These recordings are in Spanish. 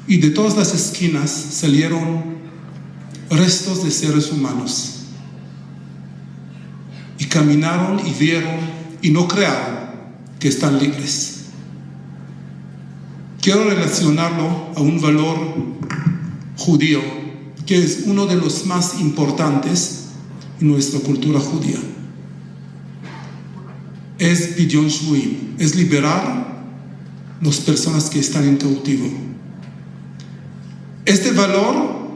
y de todas las esquinas salieron restos de seres humanos. Y caminaron y vieron y no crearon que están libres. Quiero relacionarlo a un valor judío que es uno de los más importantes en nuestra cultura judía. Es Pidyon Shvuim, es liberar las personas que están en cautivo. Este valor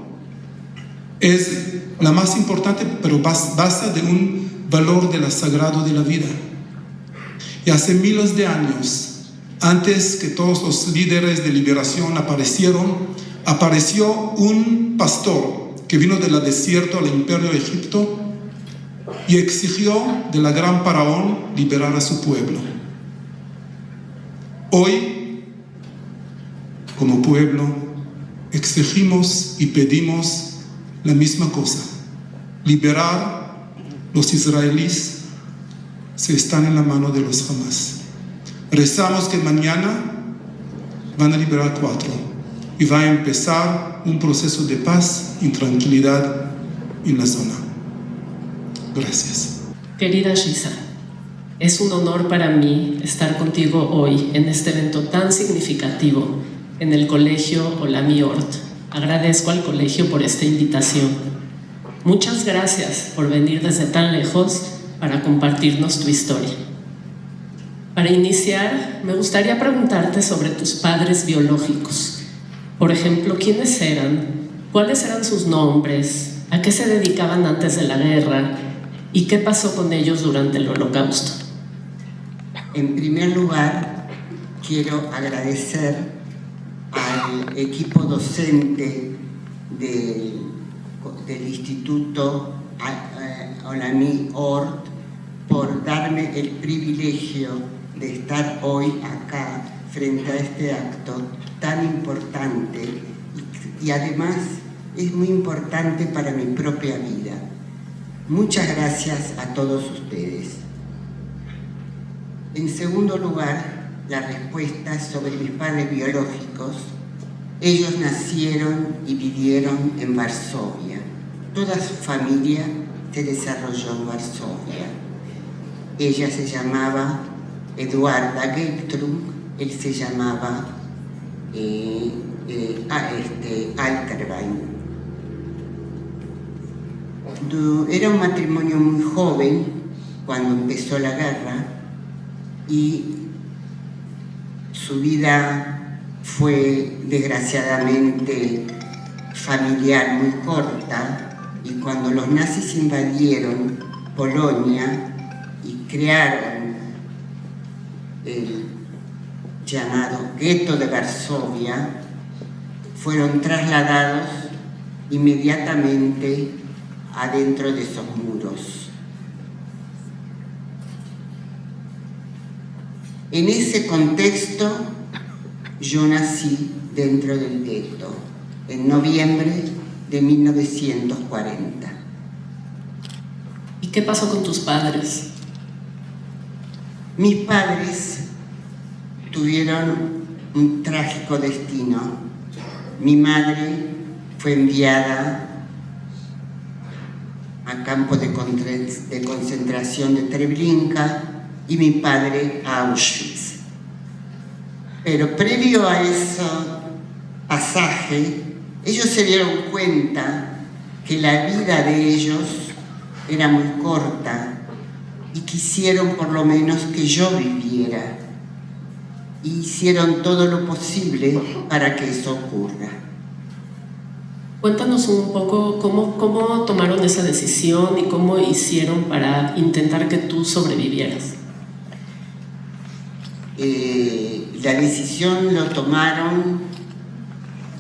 es la más importante, pero basa de un valor de la sagrado de la vida. Y hace miles de años, antes que todos los líderes de liberación apareció un pastor que vino del desierto al imperio de Egipto y exigió de la gran faraón liberar a su pueblo. Hoy, como pueblo, exigimos y pedimos la misma cosa: liberar los israelíes se están en la mano de los Hamas. Rezamos que mañana van a liberar 4 y va a empezar un proceso de paz y tranquilidad en la zona. Gracias. Querida Shisa, es un honor para mí estar contigo hoy en este evento tan significativo en el Colegio Olami Ort. Agradezco al colegio por esta invitación. Muchas gracias por venir desde tan lejos para compartirnos tu historia. Para iniciar, me gustaría preguntarte sobre tus padres biológicos. Por ejemplo, ¿quiénes eran? ¿Cuáles eran sus nombres? ¿A qué se dedicaban antes de la guerra? ¿Y qué pasó con ellos durante el Holocausto? En primer lugar, quiero agradecer al equipo docente del Instituto Olami Ort por darme el privilegio de estar hoy acá frente a este acto tan importante y además es muy importante para mi propia vida. Muchas gracias a todos ustedes. En segundo lugar, la respuesta sobre mis padres biológicos. Ellos nacieron y vivieron en Varsovia. Toda su familia se desarrolló en Varsovia. Ella se llamaba Eduarda Gertrud, él se llamaba Alterbein. Era un matrimonio muy joven cuando empezó la guerra y su vida fue desgraciadamente familiar muy corta, y cuando los nazis invadieron Polonia y crearon el llamado gueto de Varsovia, fueron trasladados inmediatamente adentro de esos muros. En ese contexto, yo nací dentro del gueto, en noviembre de 1940. ¿Y qué pasó con tus padres? Mis padres tuvieron un trágico destino. Mi madre fue enviada a campo de concentración de Treblinka y mi padre a Auschwitz. Pero previo a ese pasaje, ellos se dieron cuenta que la vida de ellos era muy corta y quisieron por lo menos que yo viviera. Y hicieron todo lo posible para que eso ocurra. Cuéntanos un poco cómo tomaron esa decisión y cómo hicieron para intentar que tú sobrevivieras. La decisión lo tomaron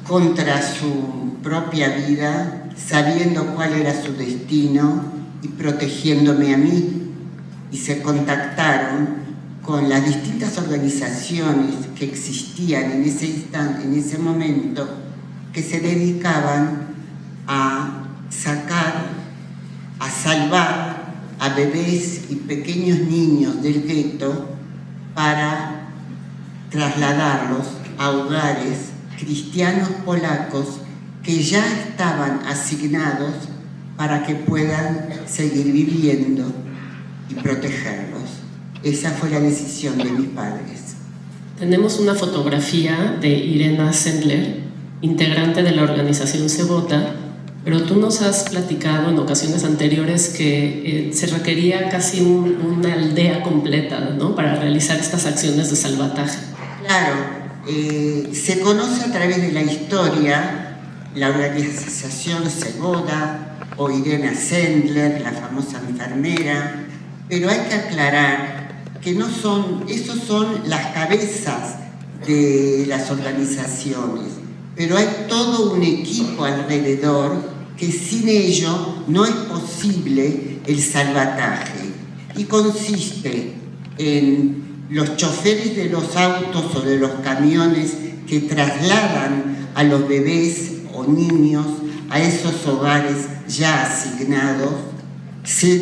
contra su propia vida, sabiendo cuál era su destino y protegiéndome a mí. Y se contactaron con las distintas organizaciones que existían en ese instante, en ese momento, que se dedicaban a sacar, a salvar a bebés y pequeños niños del gueto para trasladarlos a hogares cristianos polacos que ya estaban asignados para que puedan seguir viviendo y protegerlos. Esa fue la decisión de mis padres. Tenemos una fotografía de Irena Sendler, integrante de la organización Cebota, pero tú nos has platicado en ocasiones anteriores que se requería casi una aldea completa, ¿no?, para realizar estas acciones de salvataje. Claro, se conoce a través de la historia la organización Cebota o Irena Sendler, la famosa enfermera, pero hay que aclarar que no son, esos son las cabezas de las organizaciones, pero hay todo un equipo alrededor que sin ello no es posible el salvataje, y consiste en los choferes de los autos o de los camiones que trasladan a los bebés o niños a esos hogares ya asignados. Se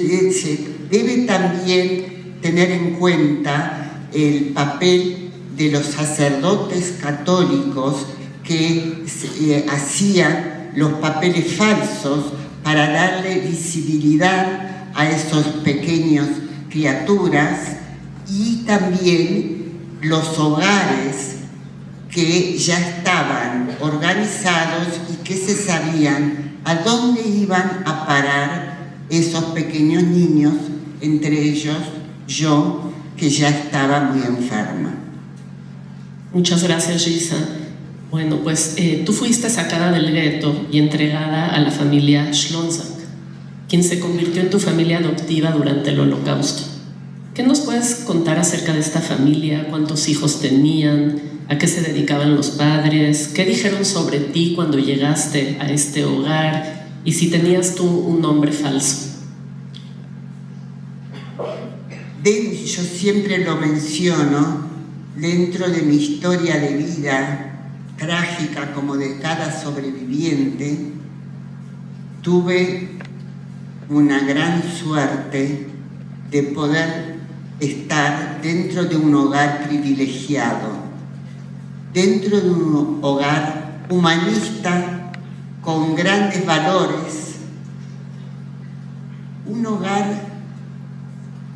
debe también tener en cuenta el papel de los sacerdotes católicos que hacían los papeles falsos para darle visibilidad a esos pequeños criaturas, y también los hogares que ya estaban organizados y que se sabían a dónde iban a parar esos pequeños niños, entre ellos yo, que ya estaba muy enferma. Muchas gracias, Gisa. Bueno, pues tú fuiste sacada del gueto y entregada a la familia Ślązak, quien se convirtió en tu familia adoptiva durante el Holocausto. ¿Qué nos puedes contar acerca de esta familia? ¿Cuántos hijos tenían? ¿A qué se dedicaban los padres? ¿Qué dijeron sobre ti cuando llegaste a este hogar? ¿Y si tenías tú un nombre falso? Yo siempre lo menciono, dentro de mi historia de vida, trágica como de cada sobreviviente, tuve una gran suerte de poder estar dentro de un hogar privilegiado, dentro de un hogar humanista con grandes valores, un hogar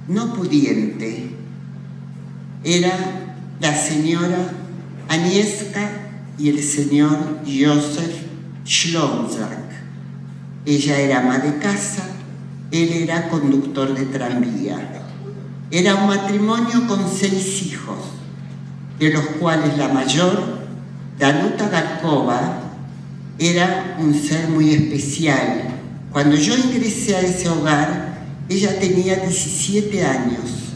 no pudiente. Era la señora Agnieszka y el señor Józef Ślązak. Ella era ama de casa, él era conductor de tranvía. Era un matrimonio con 6 hijos, de los cuales la mayor, Danuta Garkova, era un ser muy especial. Cuando yo ingresé a ese hogar, ella tenía 17 años.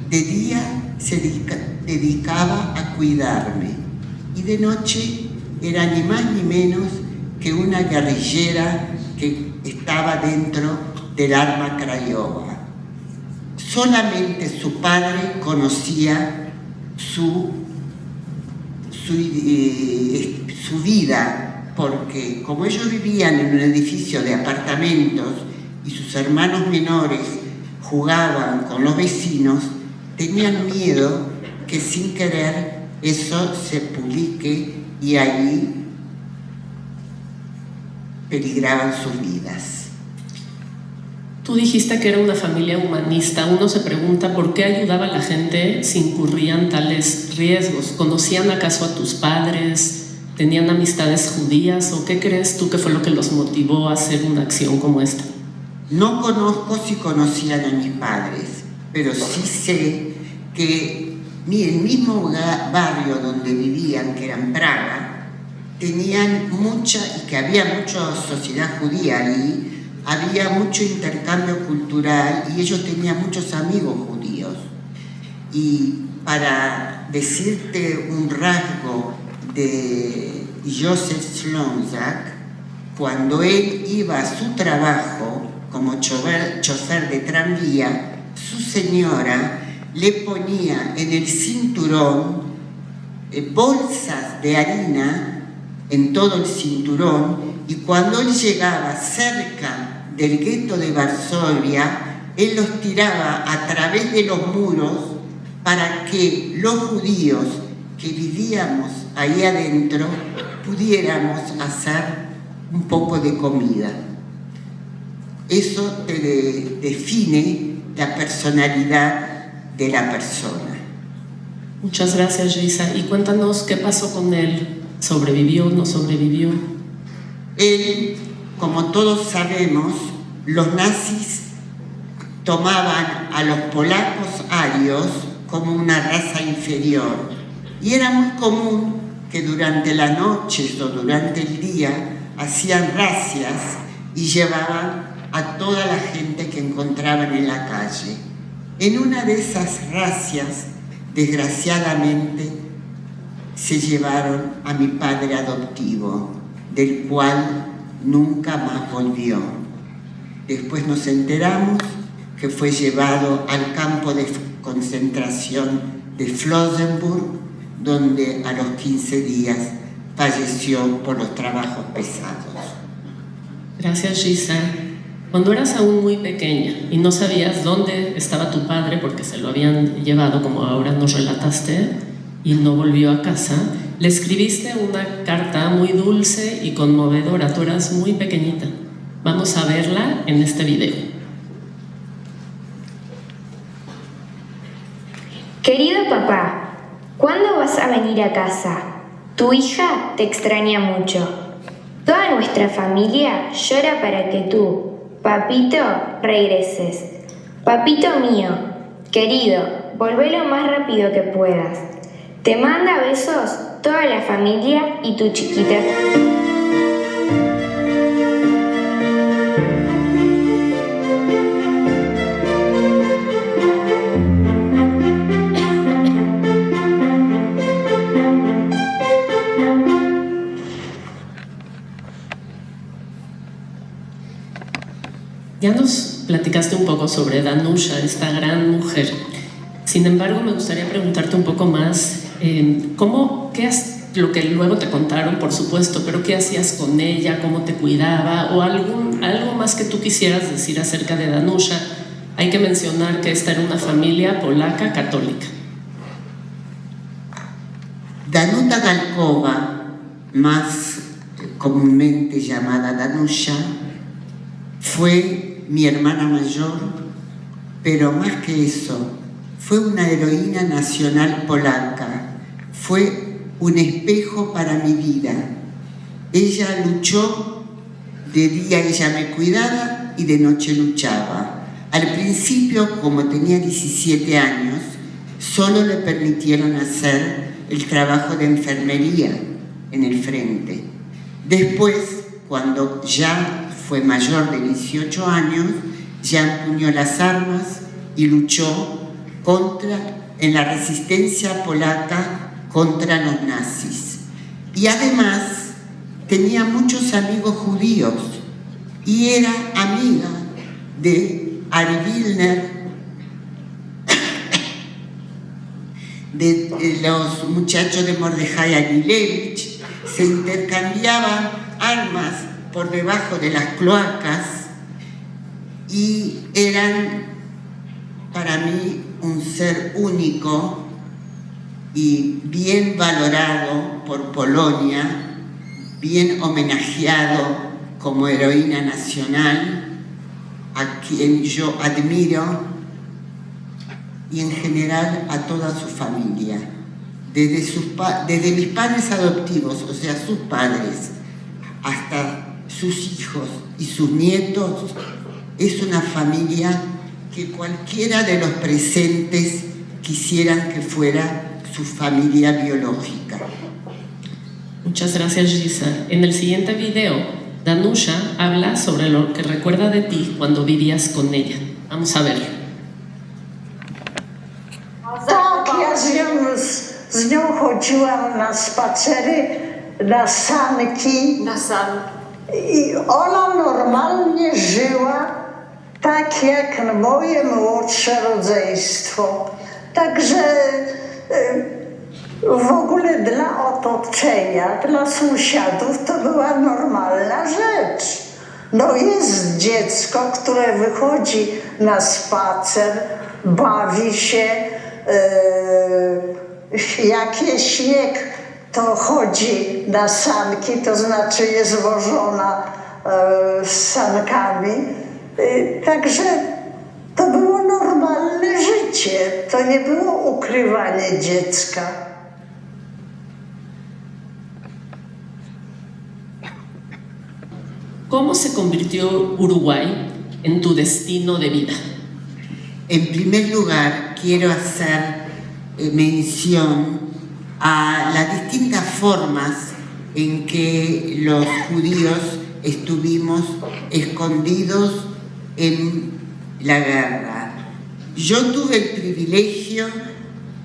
De día se dedicaba a cuidarme y de noche era ni más ni menos que una guerrillera que estaba dentro del arma Craiova. Solamente su padre conocía su vida, porque como ellos vivían en un edificio de apartamentos y sus hermanos menores jugaban con los vecinos, tenían miedo que sin querer eso se publique y allí peligraban sus vidas. Tú dijiste que era una familia humanista. Uno se pregunta por qué ayudaba a la gente si incurrían tales riesgos. ¿Conocían acaso a tus padres? ¿Tenían amistades judías? ¿O qué crees tú que fue lo que los motivó a hacer una acción como esta? No conozco si conocían a mis padres, pero sí sé que el mismo barrio donde vivían, que era en Praga, tenían mucha, y que había mucha sociedad judía ahí, había mucho intercambio cultural y ellos tenían muchos amigos judíos. Y para decirte un rasgo de Józef Ślązak, cuando él iba a su trabajo como chofer de tranvía, su señora le ponía en el cinturón bolsas de harina en todo el cinturón, y cuando él llegaba cerca del gueto de Varsovia, él los tiraba a través de los muros para que los judíos que vivíamos ahí adentro pudiéramos hacer un poco de comida. Eso te define la personalidad de la persona. Muchas gracias, Gisa. Y cuéntanos qué pasó con él. ¿Sobrevivió o no sobrevivió? Él, como todos sabemos, los nazis tomaban a los polacos arios como una raza inferior. Y era muy común que durante la noche o durante el día hacían razias y llevaban a toda la gente que encontraban en la calle. En una de esas razias, desgraciadamente, se llevaron a mi padre adoptivo, del cual nunca más volvió. Después nos enteramos que fue llevado al campo de concentración de Flossenbürg, donde a los 15 días falleció por los trabajos pesados. Gracias, Gisa. Cuando eras aún muy pequeña y no sabías dónde estaba tu padre porque se lo habían llevado, como ahora nos relataste, y no volvió a casa, le escribiste una carta muy dulce y conmovedora. Tú eras muy pequeñita. Vamos a verla en este video. Querido papá, ¿cuándo vas a venir a casa? Tu hija te extraña mucho. Toda nuestra familia llora para que tú, papito, regreses. Papito mío, querido, volvé lo más rápido que puedas. Te manda besos toda la familia y tu chiquita. Ya nos platicaste un poco sobre Danusha, esta gran mujer. Sin embargo, me gustaría preguntarte un poco más, lo que luego te contaron, por supuesto, pero ¿qué hacías con ella? ¿Cómo te cuidaba? ¿O algo más que tú quisieras decir acerca de Danusha? Hay que mencionar que esta era una familia polaca católica. Danuta Galkova, más comúnmente llamada Danusha, fue mi hermana mayor, pero más que eso, fue una heroína nacional polaca. Fue un espejo para mi vida. Ella luchó, de día ella me cuidaba y de noche luchaba. Al principio, como tenía 17 años, solo le permitieron hacer el trabajo de enfermería en el frente. Después, cuando ya fue mayor de 18 años, ya empuñó las armas y luchó en la resistencia polaca contra los nazis. Y además tenía muchos amigos judíos y era amiga de Ari Wilner, de los muchachos de Mordejai Agilevich. Se intercambiaban armas por debajo de las cloacas y eran para mí un ser único y bien valorado por Polonia, bien homenajeado como heroína nacional, a quien yo admiro, y en general a toda su familia, desde mis padres adoptivos, o sea, sus padres, hasta sus hijos y sus nietos. Es una familia que cualquiera de los presentes quisieran que fuera su familia biológica. Muchas gracias, Gisa. En el siguiente video, Danusha habla sobre lo que recuerda de ti cuando vivías con ella. Vamos a verlo. Tak, ja z nią chodziłam na spacery, na sanki. I ona normalnie żyła tak jak moje młodsze rodzeństwo. Także w ogóle dla otoczenia, dla sąsiadów to była normalna rzecz. No jest dziecko, które wychodzi na spacer, bawi się, jak jest śnieg, to chodzi na sanki, to znaczy jest wożona sankami. Także to było normalne życie, to nie było ukrywanie dziecka. ¿Cómo se convirtió Uruguay en tu destino de vida? En primer lugar, quiero hacer mención a las distintas formas en que los judíos estuvimos escondidos en la guerra. Yo tuve el privilegio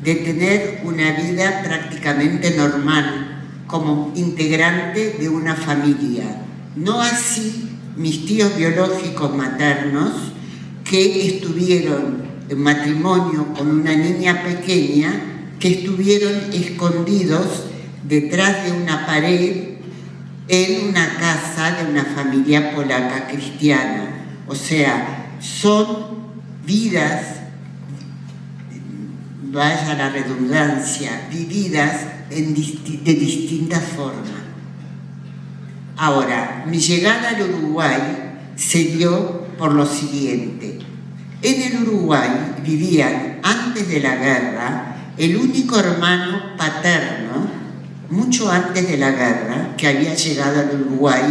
de tener una vida prácticamente normal como integrante de una familia. No así mis tíos biológicos maternos, que estuvieron en matrimonio con una niña pequeña, que estuvieron escondidos detrás de una pared en una casa de una familia polaca cristiana. O sea, son vidas, vaya la redundancia, vividas de distintas formas. Ahora, mi llegada al Uruguay se dio por lo siguiente. En el Uruguay vivían, antes de la guerra, el único hermano paterno, mucho antes de la guerra, que había llegado al Uruguay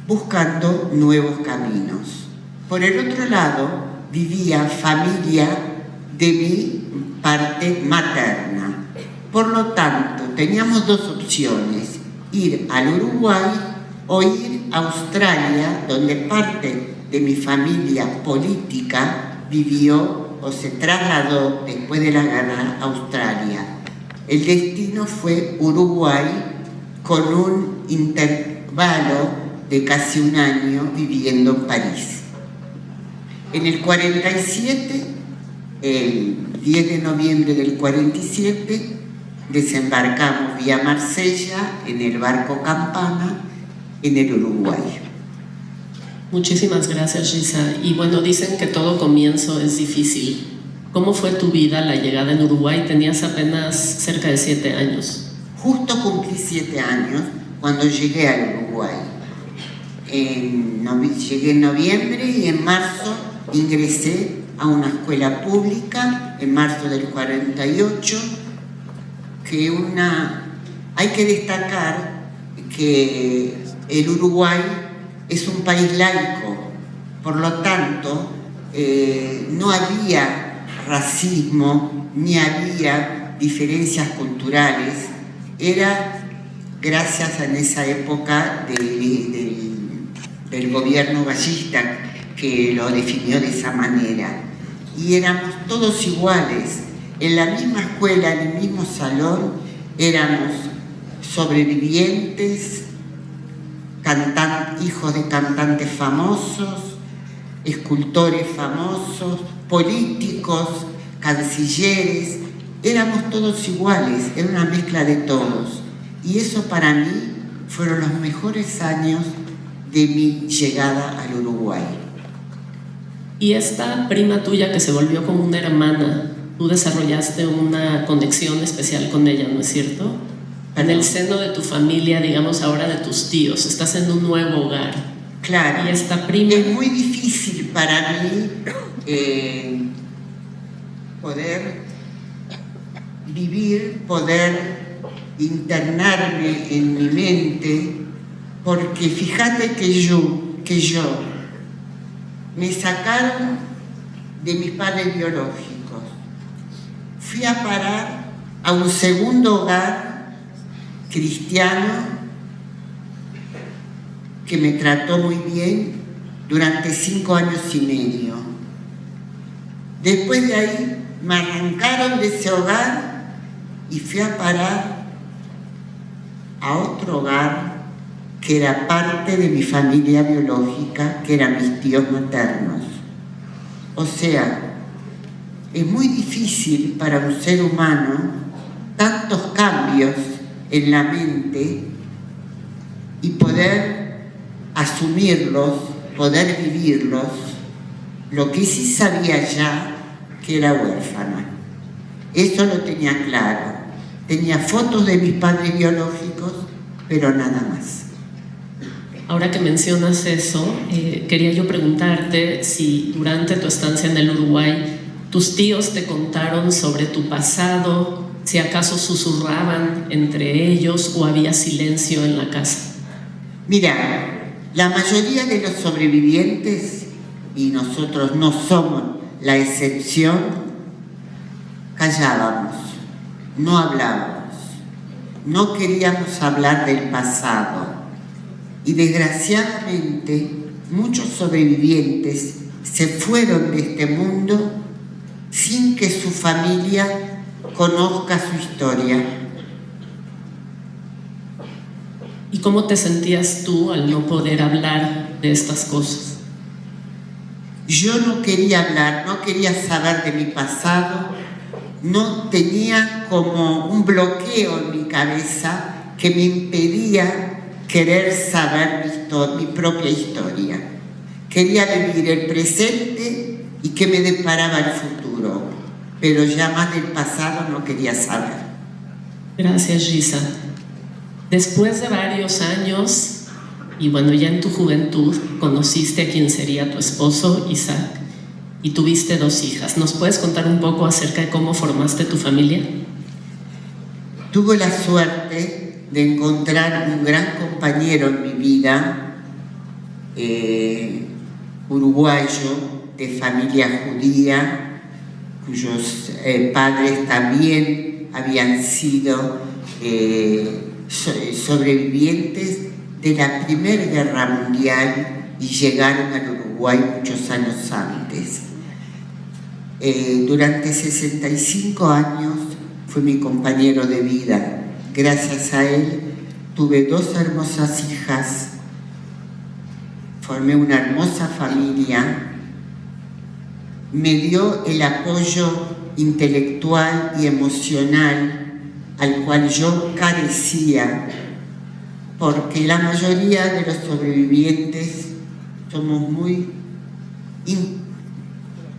buscando nuevos caminos. Por el otro lado, vivía familia de mi parte materna. Por lo tanto, teníamos dos opciones: ir al Uruguay o ir a Australia, donde parte de mi familia política vivió o se trasladó después de la guerra a Australia. El destino fue Uruguay, con un intervalo de casi un año viviendo en París. En el 47, el 10 de noviembre del 47, desembarcamos vía Marsella en el barco Campana en el Uruguay. Muchísimas gracias, Risa. Y bueno, dicen que todo comienzo es difícil. ¿Cómo fue tu vida la llegada en Uruguay? Tenías apenas cerca de 7 años. Justo cumplí 7 años cuando llegué al Uruguay. Llegué en noviembre y en marzo ingresé a una escuela pública, en marzo del 48, hay que destacar que el Uruguay es un país laico, por lo tanto no había racismo ni había diferencias culturales. Era gracias a esa época del gobierno gallista que lo definió de esa manera, y éramos todos iguales. En la misma escuela, en el mismo salón, éramos sobrevivientes, hijos de cantantes famosos, escultores famosos, políticos, cancilleres. Éramos todos iguales, era una mezcla de todos. Y eso para mí fueron los mejores años de mi llegada al Uruguay. Y esta prima tuya que se volvió como una hermana, tú desarrollaste una conexión especial con ella, ¿no es cierto? En el seno de tu familia, digamos ahora de tus tíos, estás en un nuevo hogar. Claro. Y esta prima... Es muy difícil para mí poder vivir, poder internarme en mi mente, porque fíjate que yo me sacaron de mis padres biológicos. Fui a parar a un segundo hogar cristiano que me trató muy bien durante 5 años y medio. Después de ahí me arrancaron de ese hogar y fui a parar a otro hogar que era parte de mi familia biológica, que eran mis tíos maternos. O sea, es muy difícil para un ser humano tantos cambios en la mente y poder asumirlos, poder vivirlos. Lo que sí sabía ya que era huérfana, eso lo tenía claro. Tenía fotos de mis padres biológicos, pero nada más. Ahora que mencionas eso, quería yo preguntarte si durante tu estancia en el Uruguay tus tíos te contaron sobre tu pasado, si acaso susurraban entre ellos o había silencio en la casa. Mira, la mayoría de los sobrevivientes, y nosotros no somos la excepción, callábamos, no hablábamos, no queríamos hablar del pasado. Y desgraciadamente muchos sobrevivientes se fueron de este mundo sin que su familia conozca su historia. ¿Y cómo te sentías tú al no poder hablar de estas cosas? Yo no quería hablar, no quería saber de mi pasado, no tenía como un bloqueo en mi cabeza que me impedía querer saber mi propia historia. Quería vivir el presente y qué me deparaba el futuro, pero ya más del pasado no quería saber. Gracias, Gisa. Después de varios años, y bueno, ya en tu juventud, conociste a quien sería tu esposo, Isaac, y tuviste 2 hijas. ¿Nos puedes contar un poco acerca de cómo formaste tu familia? Tuve la suerte de encontrar un gran compañero en mi vida, uruguayo, de familia judía, cuyos padres también habían sido sobrevivientes de la Primera Guerra Mundial y llegaron al Uruguay muchos años antes. Durante 65 años fue mi compañero de vida. Gracias a él tuve 2 hermosas hijas, formé una hermosa familia, me dio el apoyo intelectual y emocional al cual yo carecía, porque la mayoría de los sobrevivientes somos muy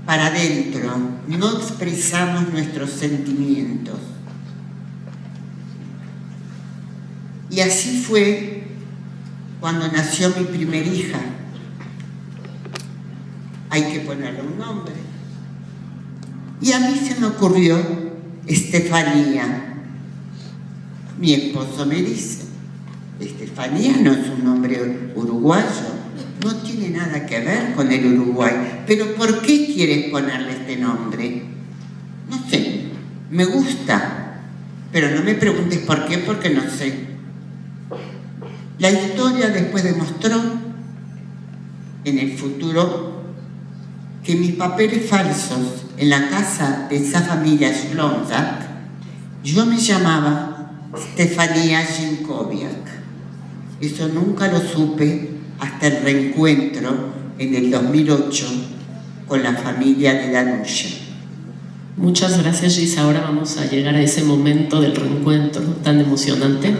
para adentro, no expresamos nuestros sentimientos. Y así fue cuando nació mi primer hija. Hay que ponerle un nombre. Y a mí se me ocurrió Estefanía. Mi esposo me dice, Estefanía no es un nombre uruguayo, no tiene nada que ver con el Uruguay. ¿Pero por qué quieres ponerle este nombre? No sé, me gusta, pero no me preguntes por qué, porque no sé. La historia después demostró en el futuro que mis papeles falsos en la casa de esa familia Schlonzak, yo me llamaba Stefania Jinkoviak. Eso nunca lo supe hasta el reencuentro en el 2008 con la familia de Danusia. Muchas gracias, Gisa. Ahora vamos a llegar a ese momento del reencuentro tan emocionante.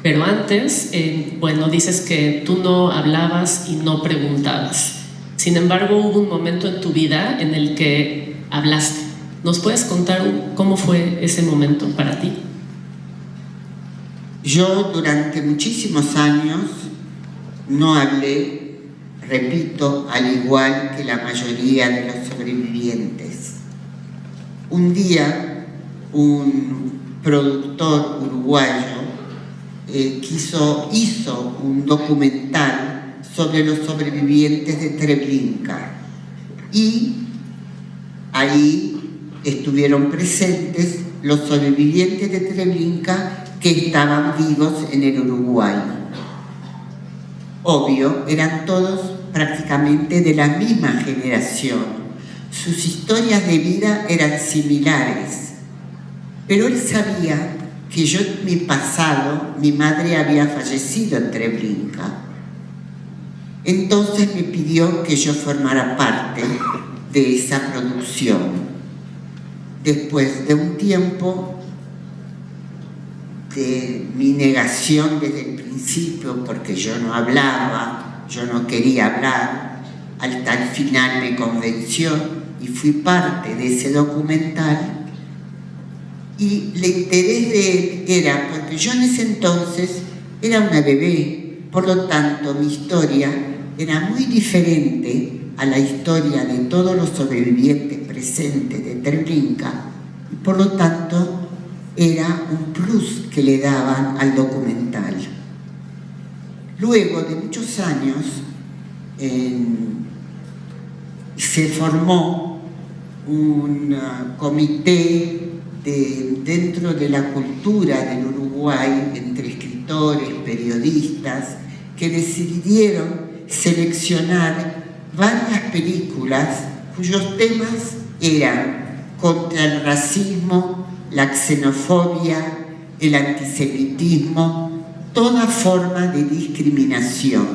Pero antes, bueno, dices que tú no hablabas y no preguntabas. Sin embargo, hubo un momento en tu vida en el que hablaste. ¿Nos puedes contar cómo fue ese momento para ti? Yo durante muchísimos años no hablé, repito, al igual que la mayoría de los sobrevivientes. Un día, un productor uruguayo hizo un documental sobre los sobrevivientes de Treblinka y ahí estuvieron presentes los sobrevivientes de Treblinka que estaban vivos en el Uruguay. Obvio, eran todos prácticamente de la misma generación. Sus historias de vida eran similares, pero él sabía que yo en mi pasado, mi madre había fallecido en Treblinka. Entonces me pidió que yo formara parte de esa producción. Después de un tiempo de mi negación desde el principio, porque yo no hablaba, yo no quería hablar, hasta el final me convenció y fui parte de ese documental. Y el interés de él era, porque yo en ese entonces era una bebé, por lo tanto mi historia era muy diferente a la historia de todos los sobrevivientes presentes de Treblinka, y por lo tanto era un plus que le daban al documental. Luego de muchos años se formó un comité dentro de la cultura del Uruguay, entre escritores, periodistas, que decidieron seleccionar varias películas cuyos temas eran contra el racismo, la xenofobia, el antisemitismo, toda forma de discriminación.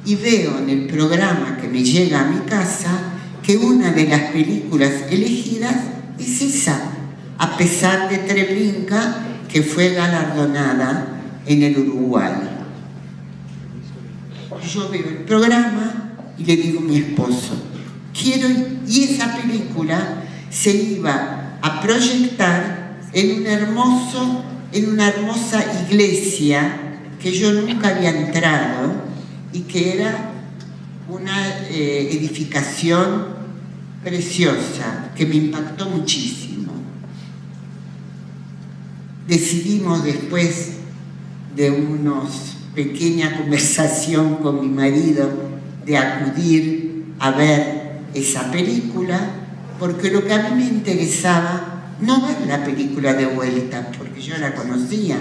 Y veo en el programa que me llega a mi casa que una de las películas elegidas es esa, a pesar de Treblinka, que fue galardonada en el Uruguay. Yo veo el programa y le digo a mi esposo, quiero ir. Y esa película se iba a proyectar en una hermosa iglesia que yo nunca había entrado y que era una edificación preciosa que me impactó muchísimo. Decidimos, después de una pequeña conversación con mi marido, de acudir a ver esa película, porque lo que a mí me interesaba no ver la película de vuelta, porque yo la conocía,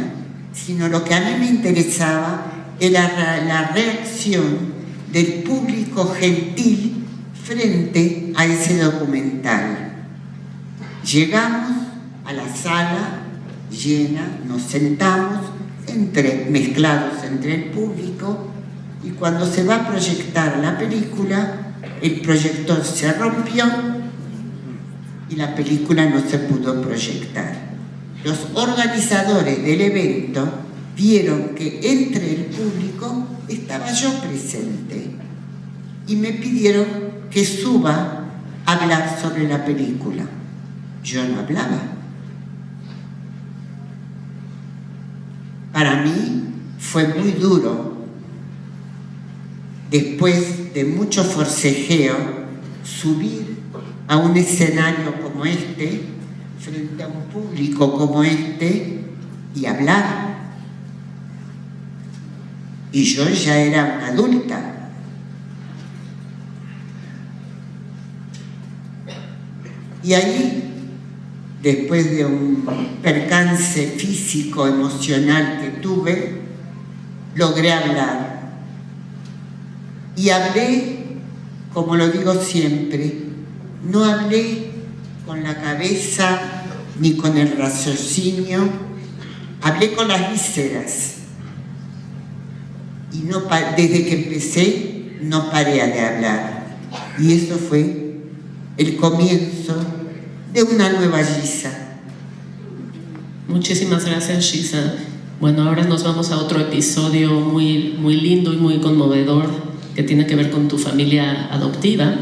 sino lo que a mí me interesaba era la reacción del público gentil frente a ese documental. Llegamos a la sala llena, nos sentamos mezclados entre el público, y cuando se va a proyectar la película, el proyector se rompió y la película no se pudo proyectar. Los organizadores del evento vieron que entre el público estaba yo presente y me pidieron que suba a hablar sobre la película. Yo no hablaba. Para mí fue muy duro, después de mucho forcejeo, subir a un escenario como este, frente a un público como este, y hablar. Y yo ya era una adulta. Y ahí, después de un percance físico, emocional que tuve, logré hablar. Y hablé, como lo digo siempre, no hablé con la cabeza ni con el raciocinio, hablé con las vísceras. Y desde que empecé, no paré de hablar. Y eso fue el comienzo de una nueva Giza. Muchísimas gracias, Giza. Bueno, ahora nos vamos a otro episodio muy, muy lindo y muy conmovedor que tiene que ver con tu familia adoptiva.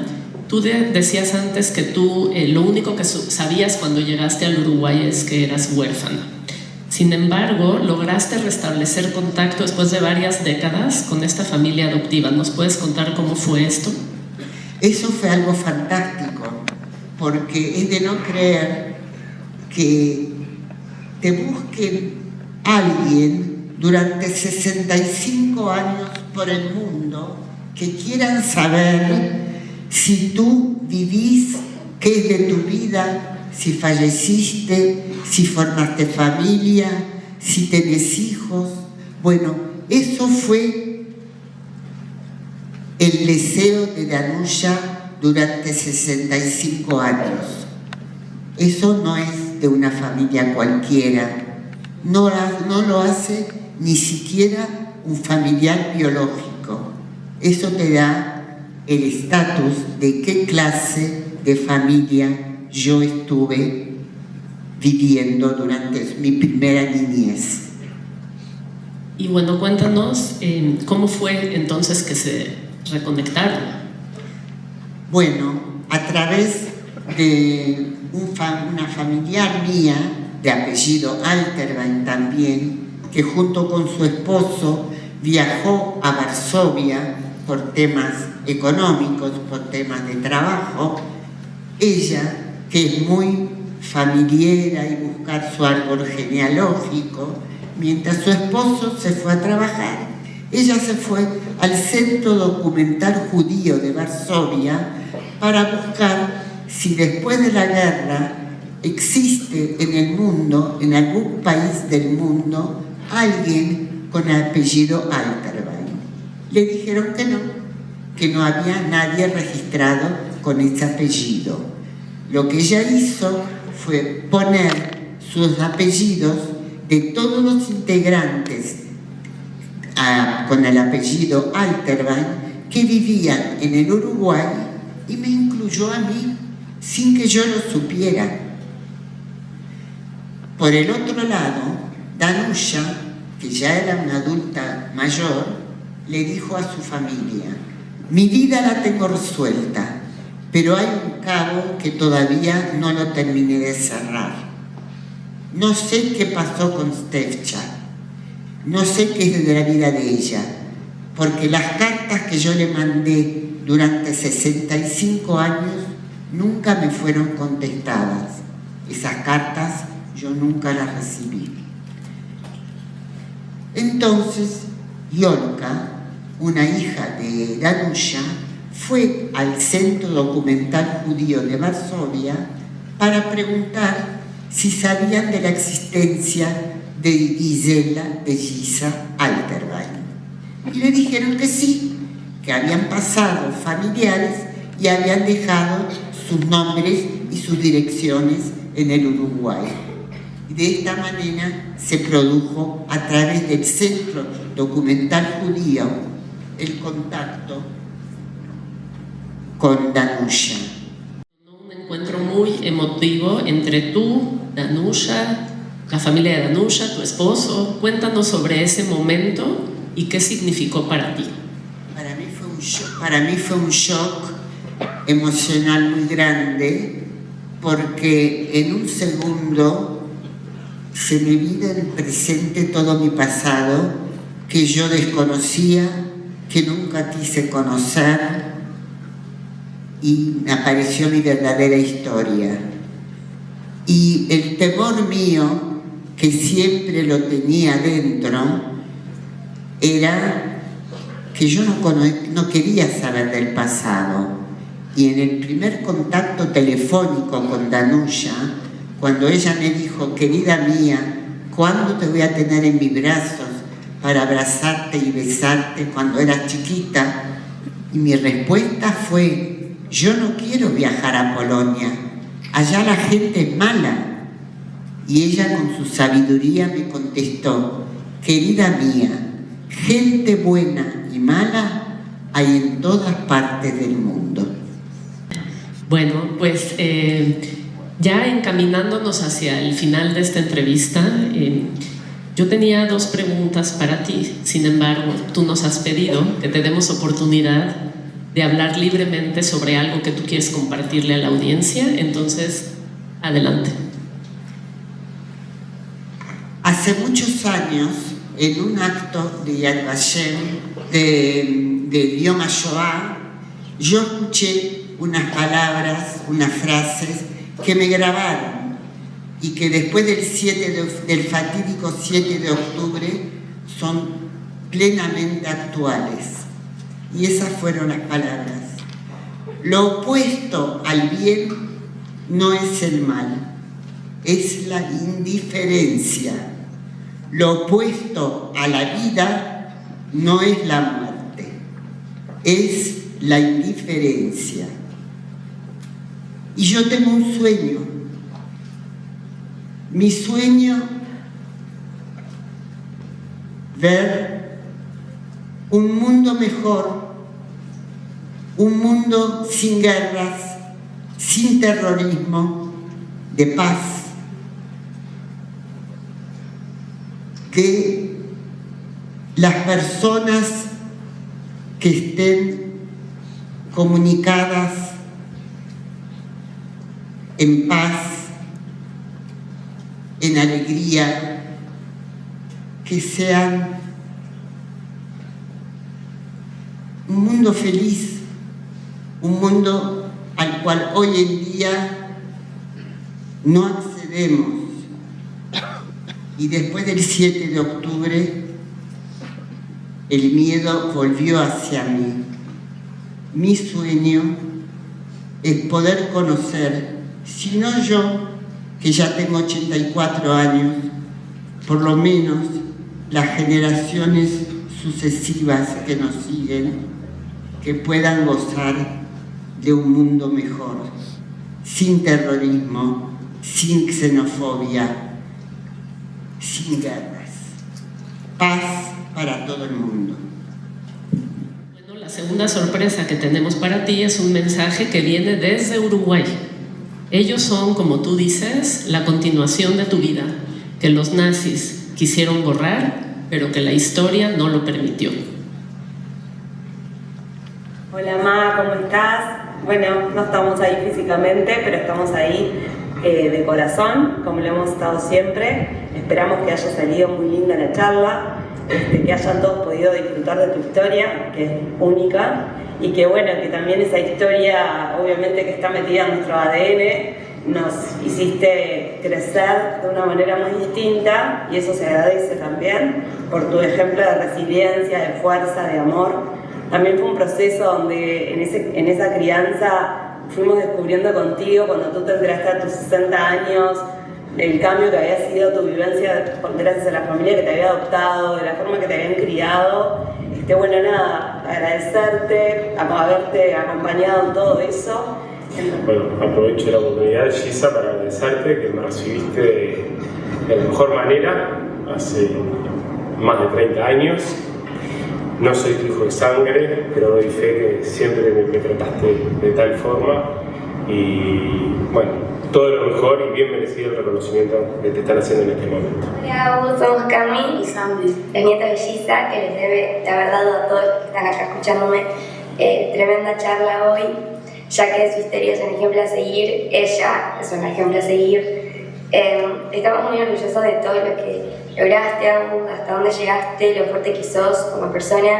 Tú decías antes que tú lo único que sabías cuando llegaste al Uruguay es que eras huérfana. Sin embargo, lograste restablecer contacto después de varias décadas con esta familia adoptiva. ¿Nos puedes contar cómo fue esto? Eso fue algo fantástico, porque es de no creer que te busquen alguien durante 65 años por el mundo que quieran saber si tú vivís, qué es de tu vida, si falleciste, si formaste familia, si tenés hijos. Bueno, eso fue el deseo de Danuya durante 65 años. Eso no es de una familia cualquiera, no lo hace ni siquiera un familiar biológico. Eso te da el estatus de qué clase de familia yo estuve viviendo durante mi primera niñez. Y bueno, cuéntanos cómo fue entonces que se reconectaron. Bueno, a través de una familiar mía de apellido Alterbein también, que junto con su esposo viajó a Varsovia por temas económicos, por temas de trabajo. Ella, que es muy familiera y buscar su árbol genealógico, mientras su esposo se fue a trabajar, ella se fue al Centro Documental Judío de Varsovia para buscar si después de la guerra existe en el mundo, en algún país del mundo, alguien con el apellido Alterbein. Le dijeron que no había nadie registrado con ese apellido. Lo que ella hizo fue poner sus apellidos de todos los integrantes con el apellido Alterbein que vivían en el Uruguay y me incluyó a mí sin que yo lo supiera. Por el otro lado, Danusha, que ya era una adulta mayor, le dijo a su familia: mi vida la tengo resuelta, pero hay un cabo que todavía no lo terminé de cerrar. No sé qué pasó con Stefcha, no sé qué es de la vida de ella, porque las cartas que yo le mandé durante 65 años nunca me fueron contestadas. Esas cartas yo nunca las recibí. Entonces, Yolka, una hija de Danusha, fue al Centro Documental Judío de Varsovia para preguntar si sabían de la existencia de Gisela Bellisa Alterbein. Y le dijeron que sí, que habían pasado familiares y habían dejado sus nombres y sus direcciones en el Uruguay. Y de esta manera se produjo a través del Centro Documental Judío el contacto con Danusha. Un encuentro muy emotivo entre tú, Danusha, la familia de Danusha, tu esposo. Cuéntanos sobre ese momento y qué significó para ti. Para mí fue un shock emocional muy grande, porque en un segundo se me vino en presente todo mi pasado que yo desconocía, que nunca quise conocer, y me apareció mi verdadera historia. Y el temor mío, que siempre lo tenía dentro, era que yo no quería saber del pasado. Y en el primer contacto telefónico con Danusha, cuando ella me dijo: querida mía, ¿cuándo te voy a tener en mis brazos para abrazarte y besarte cuando eras chiquita? Y mi respuesta fue: yo no quiero viajar a Polonia, allá la gente es mala. Y ella con su sabiduría me contestó: querida mía, gente buena y mala hay en todas partes del mundo. Bueno, pues ya encaminándonos hacia el final de esta entrevista, yo tenía dos preguntas para ti. Sin embargo, tú nos has pedido que te demos oportunidad de hablar libremente sobre algo que tú quieres compartirle a la audiencia. Entonces, adelante. Hace muchos años, en un acto de Yad Vashem, de Yom HaShoah, yo escuché unas palabras, unas frases que me grabaron y que después del fatídico 7 de octubre son plenamente actuales. Y esas fueron las palabras: lo opuesto al bien no es el mal, es la indiferencia. Lo opuesto a la vida no es la muerte, es la indiferencia. Y yo tengo un sueño. Mi sueño, ver un mundo mejor, un mundo sin guerras, sin terrorismo, de paz, que las personas que estén comunicadas en paz en alegría, que sean un mundo feliz, un mundo al cual hoy en día no accedemos. Y después del 7 de octubre, el miedo volvió hacia mí. Mi sueño es poder conocer, si no yo, que ya tengo 84 años, por lo menos las generaciones sucesivas que nos siguen, que puedan gozar de un mundo mejor, sin terrorismo, sin xenofobia, sin guerras. Paz para todo el mundo. Bueno, la segunda sorpresa que tenemos para ti es un mensaje que viene desde Uruguay. Ellos son, como tú dices, la continuación de tu vida, que los nazis quisieron borrar, pero que la historia no lo permitió. Hola Ma, ¿cómo estás? Bueno, no estamos ahí físicamente, pero estamos ahí de corazón, como lo hemos estado siempre. Esperamos que haya salido muy linda la charla, que hayan todos podido disfrutar de tu historia, que es única, y que bueno, que también esa historia, obviamente que está metida en nuestro ADN, nos hiciste crecer de una manera muy distinta, y eso se agradece también por tu ejemplo de resiliencia, de fuerza, de amor. También fue un proceso donde en esa crianza fuimos descubriendo contigo, cuando tú te enteraste a tus 60 años, el cambio que había sido tu vivencia gracias a la familia que te había adoptado, de la forma que te habían criado. Bueno, nada, agradecerte, haberte acompañado en todo eso. Bueno, aprovecho la oportunidad, Gisa, para agradecerte que me recibiste de la mejor manera hace más de 30 años. No soy tu hijo de sangre, pero doy fe que siempre me trataste de tal forma. Y bueno, todo lo mejor y bien merecido el reconocimiento que te están haciendo en este momento. Hola, somos Cami y Sandy, la nieta de Gisa, que les debe de haber dado a todos los que están acá escuchándome tremenda charla hoy, ya que su historia es un ejemplo a seguir, ella es un ejemplo a seguir. Estamos muy orgullosos de todo lo que lograste, hasta dónde llegaste, lo fuerte que sos como persona,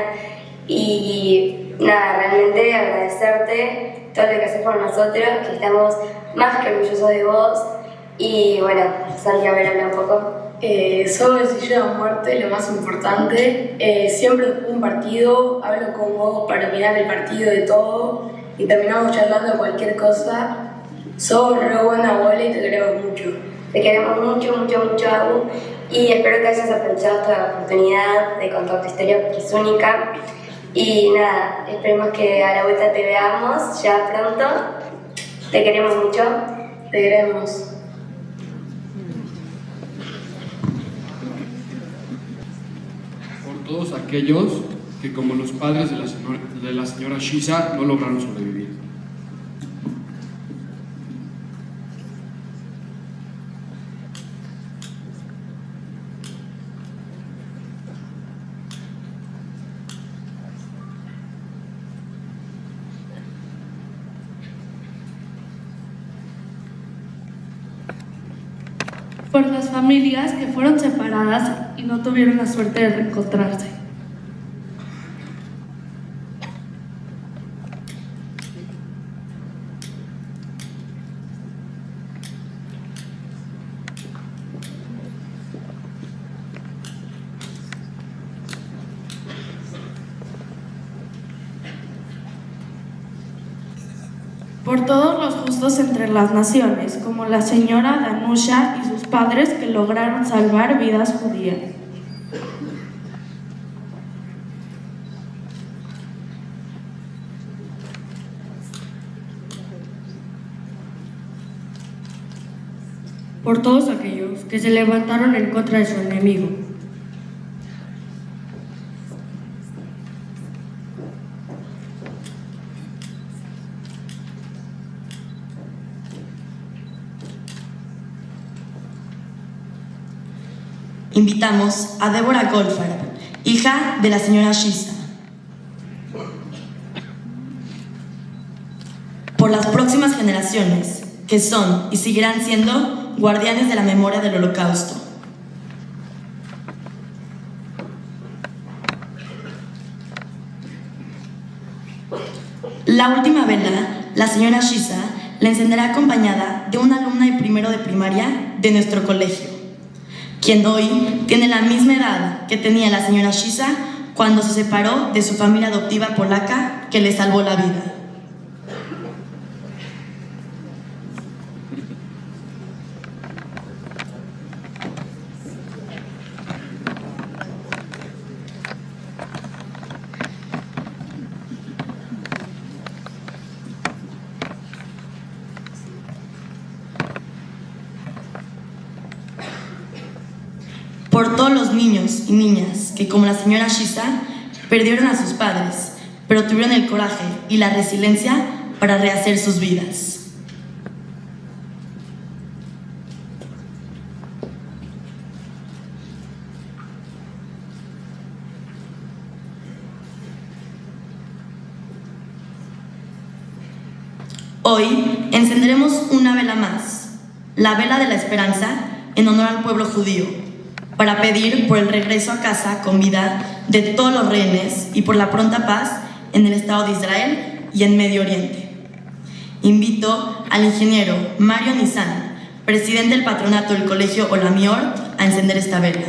y nada, realmente agradecerte todo lo que haces por nosotros, que estamos más que orgullosos de vos. Y bueno, Santi, a ver, habla un poco. Sobre el sillón de la muerte, lo más importante. Siempre después de un partido hablo con vos para mirar el partido de todo y terminamos charlando de cualquier cosa. Sos re buena abuela y te queremos mucho. Te queremos mucho, mucho, mucho, Abu, y espero que hayas aprovechado esta oportunidad de contar tu historia porque es única. Y nada, esperemos que a la vuelta te veamos ya pronto. Te queremos mucho. Te queremos. Por todos aquellos que, como los padres de la señora Gisa, no lograron sobrevivir. Por las familias que fueron separadas y no tuvieron la suerte de reencontrarse. Por todos los justos entre las naciones, como la señora Danusha y sus padres que lograron salvar vidas judías. Por todos aquellos que se levantaron en contra de su enemigo. Invitamos a Débora Goldfarb, hija de la señora Gisa. Por las próximas generaciones, que son y seguirán siendo guardianes de la memoria del Holocausto. La última vela, la señora Shisa la encenderá acompañada de una alumna de primero de primaria de nuestro colegio, quien hoy tiene la misma edad que tenía la señora Shisa cuando se separó de su familia adoptiva polaca que le salvó la vida. Por todos los niños y niñas que, como la señora Shisa, perdieron a sus padres, pero tuvieron el coraje y la resiliencia para rehacer sus vidas. Hoy encenderemos una vela más, la vela de la esperanza en honor al pueblo judío, para pedir por el regreso a casa con vida de todos los rehenes y por la pronta paz en el Estado de Israel y en Medio Oriente. Invito al ingeniero Mario Nizan, presidente del patronato del Colegio Olami Ort, a encender esta vela.